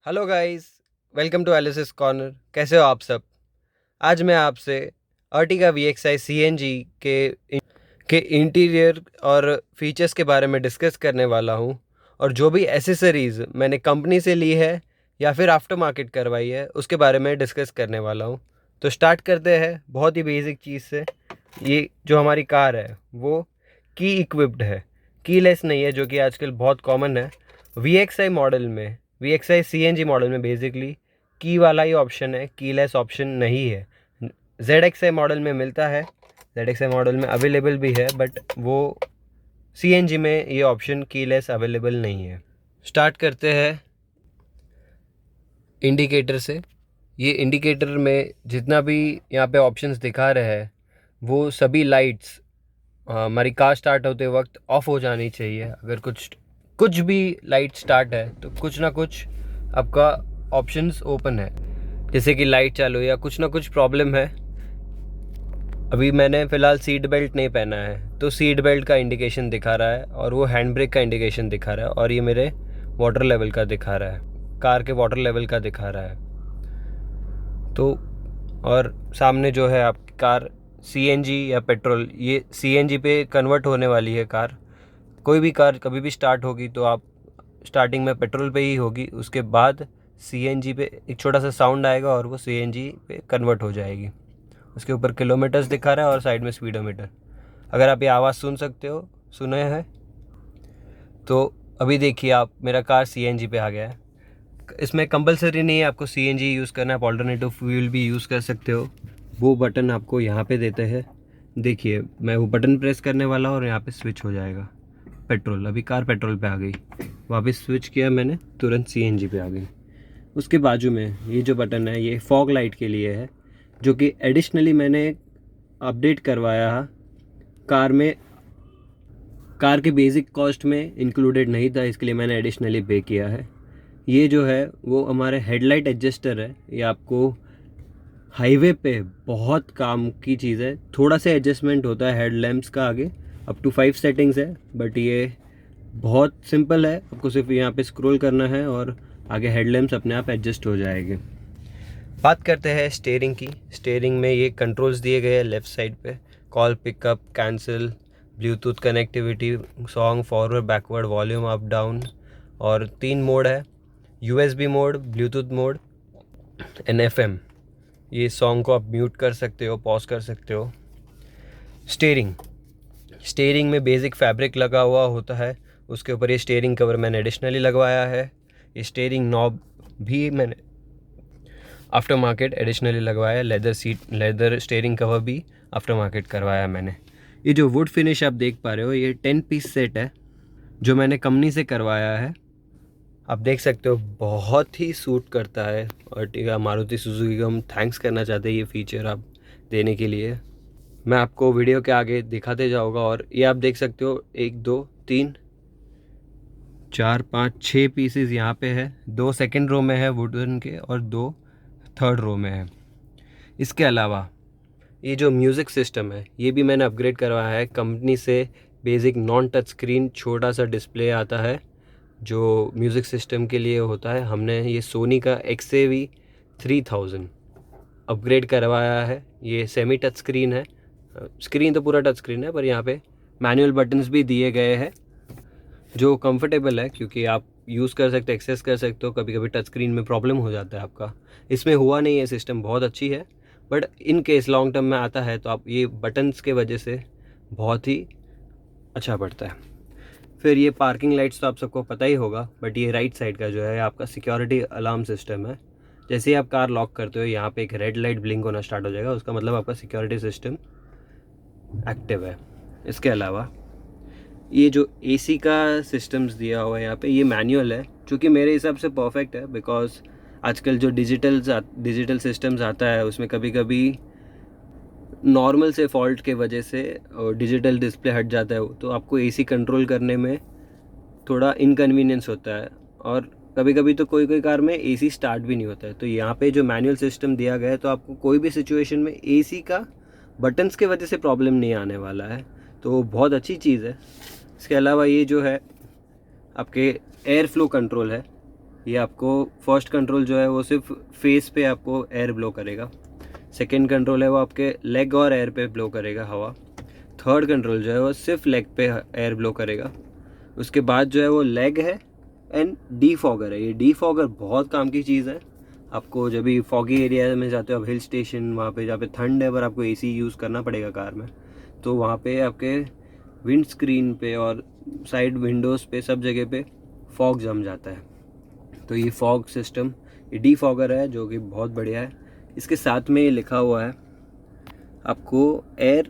Hello guys, welcome to एलिसिस corner. कैसे हो आप सब? आज मैं आपसे अर्टिगा VXI CNG के इंटीरियर और फीचर्स के बारे में डिस्कस करने वाला हूँ। और जो भी एसेसरीज़ मैंने कंपनी से ली है या फिर आफ्टर मार्केट करवाई है उसके बारे में डिस्कस करने वाला हूँ। तो स्टार्ट करते हैं बहुत ही बेसिक चीज़ से। ये जो हमारी कार है वो की इक्विप्ड है, कीलेस नहीं है, जो कि आजकल बहुत कॉमन है। VXI मॉडल में, VXI CNG मॉडल में बेसिकली की वाला ही ऑप्शन है, कीलेस ऑप्शन नहीं है। ZXI मॉडल में मिलता है, ZXI मॉडल में अवेलेबल भी है, बट वो CNG में ये ऑप्शन कीलेस अवेलेबल नहीं है। स्टार्ट करते हैं इंडिकेटर से। ये इंडिकेटर में जितना भी यहाँ पे ऑप्शंस दिखा रहे हैं वो सभी लाइट्स हमारी कार स्टार्ट होते वक्त ऑफ हो जानी चाहिए। अगर कुछ भी लाइट स्टार्ट है तो कुछ ना कुछ आपका ऑप्शंस ओपन है, जैसे कि लाइट चालू या कुछ ना कुछ प्रॉब्लम है। अभी मैंने फ़िलहाल सीट बेल्ट नहीं पहना है तो सीट बेल्ट का इंडिकेशन दिखा रहा है, और वो हैंड ब्रेक का इंडिकेशन दिखा रहा है, और ये मेरे वाटर लेवल का दिखा रहा है, कार के वाटर लेवल का दिखा रहा है। तो और सामने जो है आपकी कार CNG या पेट्रोल, ये CNG पे कन्वर्ट होने वाली है कार। कोई भी कार कभी भी स्टार्ट होगी तो आप स्टार्टिंग में पेट्रोल पे ही होगी, उसके बाद CNG पे एक छोटा सा साउंड आएगा और वो CNG पे कन्वर्ट हो जाएगी। उसके ऊपर किलोमीटर्स दिखा रहा है और साइड में स्पीडोमीटर। अगर आप ये आवाज़ सुन सकते हो, सुने हैं तो अभी देखिए आप, मेरा कार CNG पे आ गया है। इसमें कंपलसरी नहीं है आपको CNG यूज़ करना, आप ऑल्टरनेटिव फ्यूल भी यूज़ कर सकते हो। वो बटन आपको यहाँ पे देते हैं, देखिए मैं वो बटन प्रेस करने वाला हूँ और यहाँ पे स्विच हो जाएगा पेट्रोल। अभी कार पेट्रोल पे आ गई, वापस स्विच किया मैंने, तुरंत CNG पे आ गई। उसके बाजू में ये जो बटन है ये फॉग लाइट के लिए है, जो कि एडिशनली मैंने अपडेट करवाया है। कार में, कार के बेसिक कॉस्ट में इंक्लूडेड नहीं था, इसके लिए मैंने एडिशनली पे किया है। ये जो है वो हमारे हेडलाइट एडजस्टर है। ये आपको हाईवे पे बहुत काम की चीज़ है। थोड़ा सा एडजस्टमेंट होता है हेडलैम्प्स का आगे, अप टू 5 सेटिंग्स है, बट ये बहुत सिंपल है। आपको सिर्फ यहाँ पे स्क्रॉल करना है और आगे हेडलैम्प्स अपने आप एडजस्ट हो जाएंगे। बात करते हैं स्टीयरिंग की। स्टीयरिंग में ये कंट्रोल्स दिए गए हैं लेफ़्ट साइड पे, call, pickup, cancel, Bluetooth connectivity, song, forward, backward, volume up down, और 3 मोड है, USB mode, Bluetooth mode and FM। ये सॉन्ग को आप म्यूट कर सकते हो, पॉज कर सकते हो। स्टीयरिंग में बेसिक फैब्रिक लगा हुआ होता है, उसके ऊपर ये स्टीयरिंग कवर मैंने एडिशनली लगवाया है। ये स्टीयरिंग नॉब भी मैंने आफ्टर मार्केट एडिशनली लगवाया, लेदर स्टीयरिंग कवर भी आफ्टर मार्केट करवाया मैंने। ये जो वुड फिनिश आप देख पा रहे हो ये 10 पीस सेट है जो मैंने कंपनी से करवाया है। आप देख सकते हो बहुत ही सूट करता है अर्टिगा। मारुति सुजुकी को हम थैंक्स करना चाहते हैं ये फ़ीचर आप देने के लिए। मैं आपको वीडियो के आगे दिखाते जाऊँगा। और ये आप देख सकते हो 1 2 3 4 5 6 पीसेस यहाँ पे है। 2 सेकेंड रो में है वुडन के और 2 थर्ड रो में है। इसके अलावा ये जो म्यूज़िक सिस्टम है ये भी मैंने अपग्रेड करवाया है कंपनी से। बेसिक नॉन टच स्क्रीन छोटा सा डिस्प्ले आता है जो म्यूज़िक सिस्टम के लिए होता है। हमने ये सोनी का XAV3000 अपग्रेड करवाया है। ये सेमी टच स्क्रीन है, स्क्रीन तो पूरा टच स्क्रीन है, पर यहाँ पे मैनुअल बटन्स भी दिए गए हैं जो कंफर्टेबल है, क्योंकि आप यूज़ कर सकते, एक्सेस कर सकते हो। कभी कभी टच स्क्रीन में प्रॉब्लम हो जाता है आपका, इसमें हुआ नहीं है। सिस्टम बहुत अच्छी है, but in case long term में आता है तो आप ये बटन्स के वजह से बहुत ही अच्छा पड़ता है। फिर ये पार्किंग लाइट्स तो आप सबको पता ही होगा, बट ये राइट साइड का जो है आपका सिक्योरिटी अलार्म सिस्टम है। जैसे ही आप कार लॉक करते हो यहाँ पे एक रेड लाइट ब्लिंक होना स्टार्ट हो जाएगा, उसका मतलब आपका सिक्योरिटी सिस्टम एक्टिव है। इसके अलावा ये जो AC का सिस्टम्स दिया हुआ है यहाँ पे, ये मैनुअल है, जो कि मेरे हिसाब से परफेक्ट है। बिकॉज आजकल जो डिजिटल सिस्टम्स आता है उसमें कभी कभी नॉर्मल से फॉल्ट के वजह से डिजिटल डिस्प्ले हट जाता है, तो आपको AC कंट्रोल करने में थोड़ा इनकन्वीनियंस होता है। और कभी कभी तो कोई कार में AC स्टार्ट भी नहीं होता है। तो यहाँ पे जो मैनुअल सिस्टम दिया गया है तो आपको कोई भी सिचुएशन में AC का बटन्स के वजह से प्रॉब्लम नहीं आने वाला है, तो बहुत अच्छी चीज़ है। इसके अलावा ये जो है आपके एयर फ्लो कंट्रोल है, ये आपको फर्स्ट कंट्रोल जो है वो सिर्फ फेस पे आपको एयर ब्लो करेगा, सेकंड कंट्रोल है वो आपके लेग और एयर पे ब्लो करेगा हवा, थर्ड कंट्रोल जो है वो सिर्फ लेग पे एयर ब्लो करेगा। उसके बाद जो है वो लेग है एंड डीफॉगर है। ये डीफॉगर बहुत काम की चीज़ है। आपको जब भी फॉगी एरिया में जाते हो आप, हिल स्टेशन वहाँ पे जहाँ पे ठंड है पर आपको एसी यूज़ करना पड़ेगा कार में, तो वहाँ पे आपके विंड स्क्रीन पे और साइड विंडोज़ पे सब जगह पे फॉग जम जाता है। तो ये फॉग सिस्टम, ये डीफॉगर है जो कि बहुत बढ़िया है। इसके साथ में ये लिखा हुआ है आपको एयर,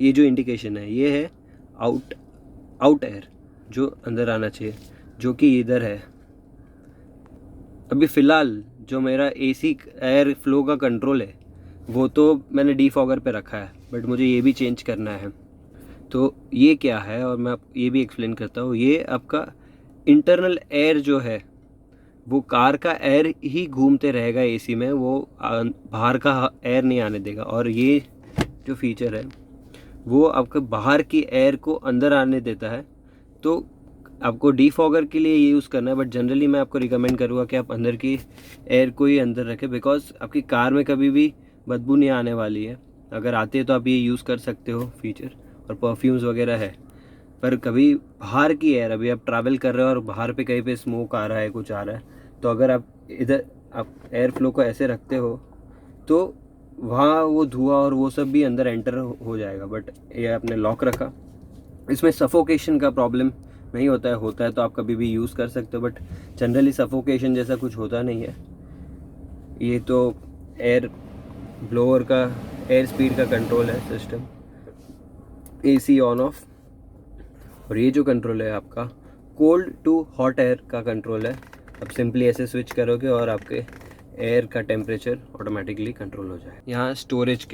ये जो इंडिकेशन है ये है आउट एयर जो अंदर आना चाहिए, जो कि इधर है। अभी फ़िलहाल जो मेरा एसी एयर फ्लो का कंट्रोल है वो तो मैंने डीफॉगर पे रखा है, बट मुझे ये भी चेंज करना है। तो ये क्या है और मैं ये भी एक्सप्लेन करता हूँ। ये आपका इंटरनल एयर जो है वो कार का एयर ही घूमते रहेगा एसी में, वो बाहर का एयर नहीं आने देगा। और ये जो फीचर है वो आपके बाहर की एयर को अंदर आने देता है। तो आपको डीफॉगर के लिए ये यूज़ करना है, बट जनरली मैं आपको रिकमेंड करूँगा कि आप अंदर की एयर को ही अंदर रखें, बिकॉज आपकी कार में कभी भी बदबू नहीं आने वाली है। अगर आती है तो आप ये यूज़ कर सकते हो फीचर, और परफ्यूम्स वगैरह है। पर कभी बाहर की एयर, अभी आप ट्रैवल कर रहे हो और बाहर पे कहीं पे स्मोक आ रहा है, कुछ आ रहा है, तो अगर आप इधर आप एयर फ्लो को ऐसे रखते हो तो वहाँ वो धुआं और वो सब भी अंदर एंटर हो जाएगा। बट ये आपने लॉक रखा, इसमें सफोकेशन का प्रॉब्लम नहीं होता है तो आप कभी भी यूज़ कर सकते हो, बट जनरली सफोकेशन जैसा कुछ होता नहीं है। ये तो एयर ब्लोअर का एयर स्पीड का कंट्रोल है सिस्टम, एसी ऑन ऑफ। और ये जो कंट्रोल है आपका कोल्ड टू हॉट एयर का कंट्रोल है। आप सिंपली ऐसे स्विच करोगे और आपके एयर का टेम्परेचर ऑटोमेटिकली कंट्रोल हो जाए। यहाँ स्टोरेज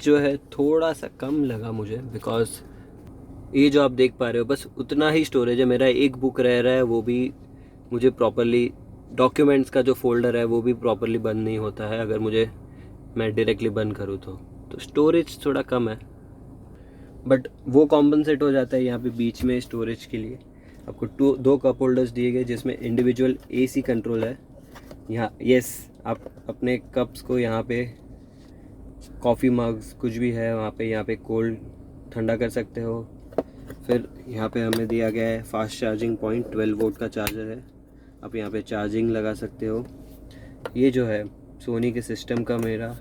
जो है थोड़ा सा कम लगा मुझे, बिकॉज ये जो आप देख पा रहे हो बस उतना ही स्टोरेज है। मेरा एक बुक रह रहा है, वो भी मुझे प्रॉपरली, डॉक्यूमेंट्स का जो फोल्डर है वो भी प्रॉपरली बंद नहीं होता है अगर मैं डायरेक्टली बंद करूँ तो स्टोरेज थोड़ा कम है, बट वो कॉम्पनसेट हो जाता है यहाँ पे बीच में स्टोरेज के लिए। आपको दो कप होल्डर्स दिए गए जिसमें इंडिविजुअल एसी कंट्रोल है। यहाँ आप अपने कप्स को यहाँ पे, कॉफ़ी मग्स कुछ भी है वहाँ पे, यहाँ पे कोल्ड ठंडा कर सकते हो। फिर यहाँ पे हमें दिया गया है फास्ट चार्जिंग पॉइंट, 12 वोल्ट का चार्जर है, आप यहाँ पे चार्जिंग लगा सकते हो। ये जो है सोनी के सिस्टम का मेरा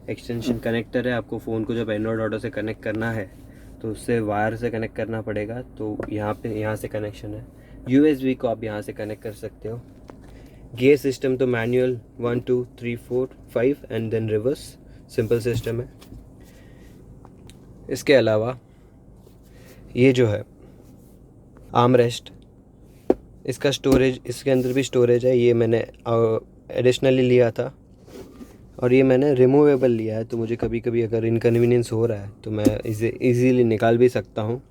एक्सटेंशन कनेक्टर है। आपको फ़ोन को जब एंड्रॉयड ऑटो से कनेक्ट करना है तो उससे वायर से कनेक्ट करना पड़ेगा, तो यहाँ से कनेक्शन है। USB को आप यहाँ से कनेक्ट कर सकते हो। गियर सिस्टम तो manual 1 2 3 4 5 and then reverse, simple system है। इसके अलावा ये जो है आर्म रेस्ट, इसका स्टोरेज, इसके अंदर भी स्टोरेज है। ये मैंने एडिशनली लिया था और ये मैंने रिमूवेबल लिया है, तो मुझे कभी कभी अगर इनकन्वीनियंस हो रहा है तो मैं इसे ईज़िली निकाल भी सकता हूँ।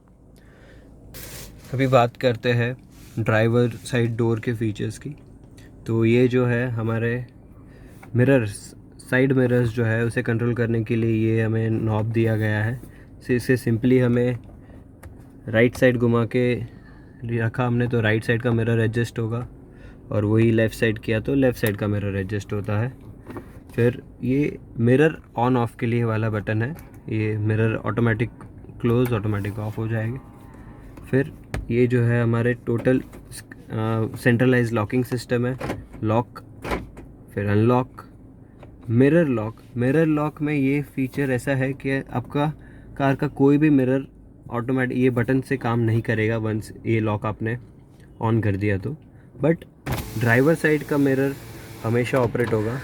अभी बात करते हैं ड्राइवर साइड डोर के फीचर्स की। तो ये जो है हमारे मिरर्स, साइड मिरर्स जो है उसे कंट्रोल करने के लिए ये हमें नॉब दिया गया है। इसे सिंपली हमें राइट साइड घुमा के रखा हमने तो राइट साइड का मिरर एडजस्ट होगा, और वही लेफ़्ट साइड किया तो लेफ़्ट साइड का मिरर एडजस्ट होता है। फिर ये मिरर ऑन ऑफ के लिए वाला बटन है, ये mirror automatic close automatic of हो जाएगा। फिर ये जो है हमारे टोटल सेंट्रलाइज लॉकिंग सिस्टम है, लॉक, फिर अनलॉक, मिरर लॉक में ये फीचर ऐसा है कि आपका कार का कोई भी मिरर ऑटोमेटिक ये बटन से काम नहीं करेगा वंस ये लॉक आपने ऑन कर दिया तो, बट ड्राइवर साइड का मिरर हमेशा ऑपरेट होगा।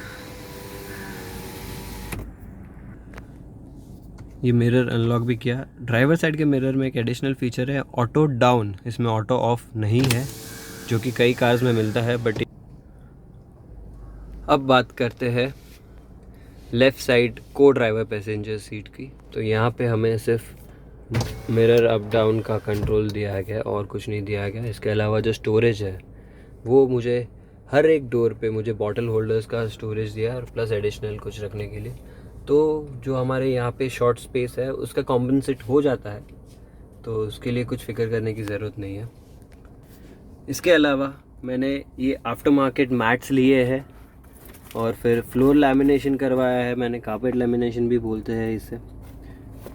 ये मिरर अनलॉक भी किया। ड्राइवर साइड के मिरर में एक एडिशनल फीचर है ऑटो डाउन, इसमें ऑटो ऑफ नहीं है जो कि कई कार्स में मिलता है। बट अब बात करते हैं लेफ़्ट साइड को ड्राइवर पैसेंजर सीट की। तो यहाँ पे हमें सिर्फ मिरर अप डाउन का कंट्रोल दिया गया और कुछ नहीं दिया गया। इसके अलावा जो स्टोरेज है वो मुझे हर एक डोर पे मुझे बॉटल होल्डर्स का स्टोरेज दिया और प्लस एडिशनल कुछ रखने के लिए। तो जो हमारे यहाँ पे शॉर्ट स्पेस है उसका कॉम्पनसेट हो जाता है, तो उसके लिए कुछ फिक्र करने की ज़रूरत नहीं है। इसके अलावा मैंने ये आफ्टर मार्केट मैट्स लिए हैं और फिर फ्लोर लैमिनेशन करवाया है मैंने, कारपेट लैमिनेशन भी बोलते हैं इसे,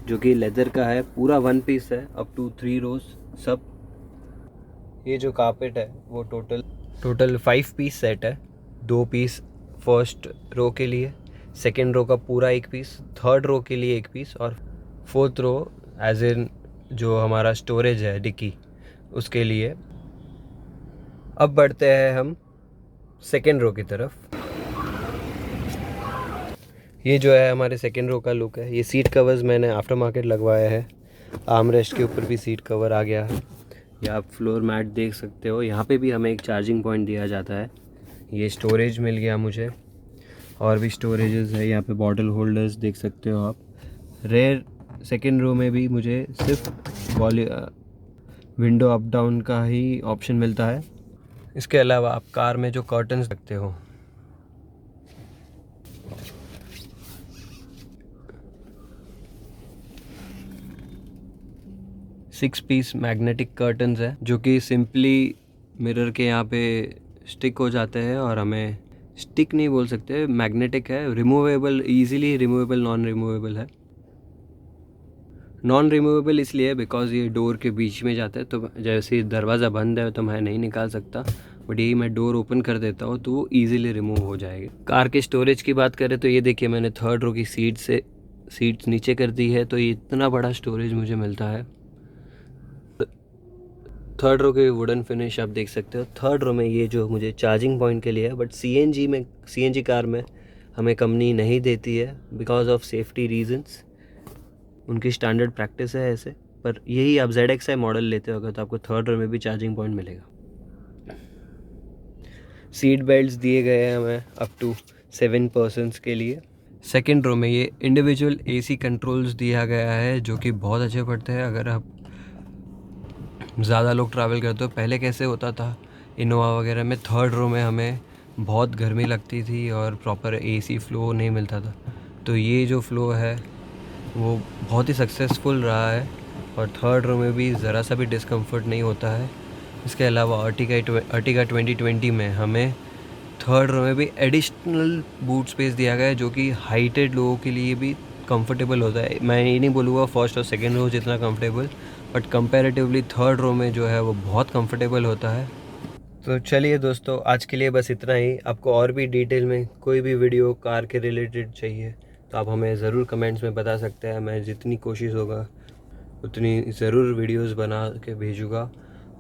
जो कि लेदर का है, पूरा 1 पीस है, अप टू 3 रोज सब। ये जो कारपेट है वो टोटल 5 पीस सेट है। 2 पीस फर्स्ट रो के लिए, सेकेंड रो का पूरा 1 पीस, थर्ड रो के लिए 1 पीस और फोर्थ रो एज इन जो हमारा स्टोरेज है डिक्की उसके लिए। अब बढ़ते हैं हम सेकेंड रो की तरफ। ये जो है हमारे सेकेंड रो का लुक है। ये सीट कवर्स मैंने आफ्टर मार्केट लगवाया है, आर्म रेस्ट के ऊपर भी सीट कवर आ गया है। ये आप फ्लोर मैट देख सकते हो, यहाँ पे भी हमें एक चार्जिंग पॉइंट दिया जाता है। ये स्टोरेज मिल गया मुझे, और भी स्टोरेजेस है यहाँ पे, बॉटल होल्डर्स देख सकते हो आप। रेयर सेकेंड रो में भी मुझे सिर्फ विंडो अप डाउन का ही ऑप्शन मिलता है। इसके अलावा आप कार में जो कर्टन्स रखते हो, सिक्स पीस मैग्नेटिक कर्टन्स है जो कि सिंपली मिरर के यहाँ पे स्टिक हो जाते हैं, और हमें स्टिक नहीं बोल सकते, मैग्नेटिक है, removable, easily removable, non removable है। नॉन रिमूवेबल इसलिए बिकॉज ये डोर के बीच में जाता है, तो जैसे दरवाज़ा बंद है तो मैं नहीं निकाल सकता, बट यही मैं डोर ओपन कर देता हूँ तो वो ईजिली रिमूव हो जाएगी। कार के स्टोरेज की बात करें तो ये देखिए, मैंने थर्ड रो की सीट्स नीचे कर दी है, तो ये इतना बड़ा स्टोरेज मुझे मिलता है। थर्ड रो के वुडन फिनिश आप देख सकते हो। थर्ड रो में ये जो मुझे चार्जिंग पॉइंट के लिए है, बट सीएनजी कार में हमें कंपनी नहीं देती है बिकॉज ऑफ सेफ्टी रीजंस, उनकी स्टैंडर्ड प्रैक्टिस है ऐसे। पर यही आप ZXi मॉडल लेते होगा तो आपको थर्ड रो में भी चार्जिंग पॉइंट मिलेगा। सीट बेल्ट्स दिए गए हैं हमें अप टू 7 पर्सन्स के लिए। सेकेंड रो में ये इंडिविजुअल AC कंट्रोल्स दिया गया है जो कि बहुत अच्छे पड़ते हैं अगर आप ज़्यादा लोग ट्रैवल करते हो। पहले कैसे होता था इनोवा वगैरह में, थर्ड रो में हमें बहुत गर्मी लगती थी और प्रॉपर AC फ्लो नहीं मिलता था, तो ये जो फ्लो है वो बहुत ही सक्सेसफुल रहा है, और थर्ड रो में भी ज़रा सा भी डिस्कम्फर्ट नहीं होता है। इसके अलावा अर्टिगा 2020 में हमें थर्ड रो में भी एडिशनल बूट स्पेस दिया गया है जो कि हाइटेड लोगों के लिए भी कंफर्टेबल होता है। मैं ये नहीं बोलूँगा फर्स्ट और सेकेंड रो जितना comfortable, but comparatively third row में जो है वो बहुत कंफर्टेबल होता है। तो चलिए दोस्तों, आज के लिए बस इतना ही। आपको और भी डिटेल में कोई भी वीडियो कार के रिलेटेड चाहिए तो आप हमें ज़रूर कमेंट्स में बता सकते हैं। मैं जितनी कोशिश होगा उतनी ज़रूर वीडियोस बना के भेजूँगा।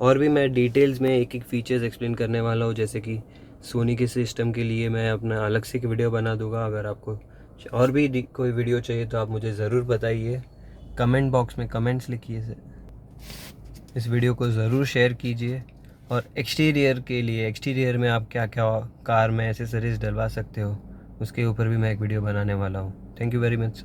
और भी मैं डिटेल्स में एक एक फ़ीचर्स एक्सप्लेन करने वाला हूँ, जैसे कि सोनी के सिस्टम के लिए मैं अपना अलग से एक वीडियो बना दूँगा। अगर आपको और भी कोई वीडियो चाहिए तो आप मुझे ज़रूर बताइए, कमेंट बॉक्स में कमेंट्स लिखिए। इस वीडियो को ज़रूर शेयर कीजिए, और एक्सटीरियर में आप क्या क्या कार में एसेसरीज डलवा सकते हो उसके ऊपर भी मैं एक वीडियो बनाने वाला हूँ। Thank you very much.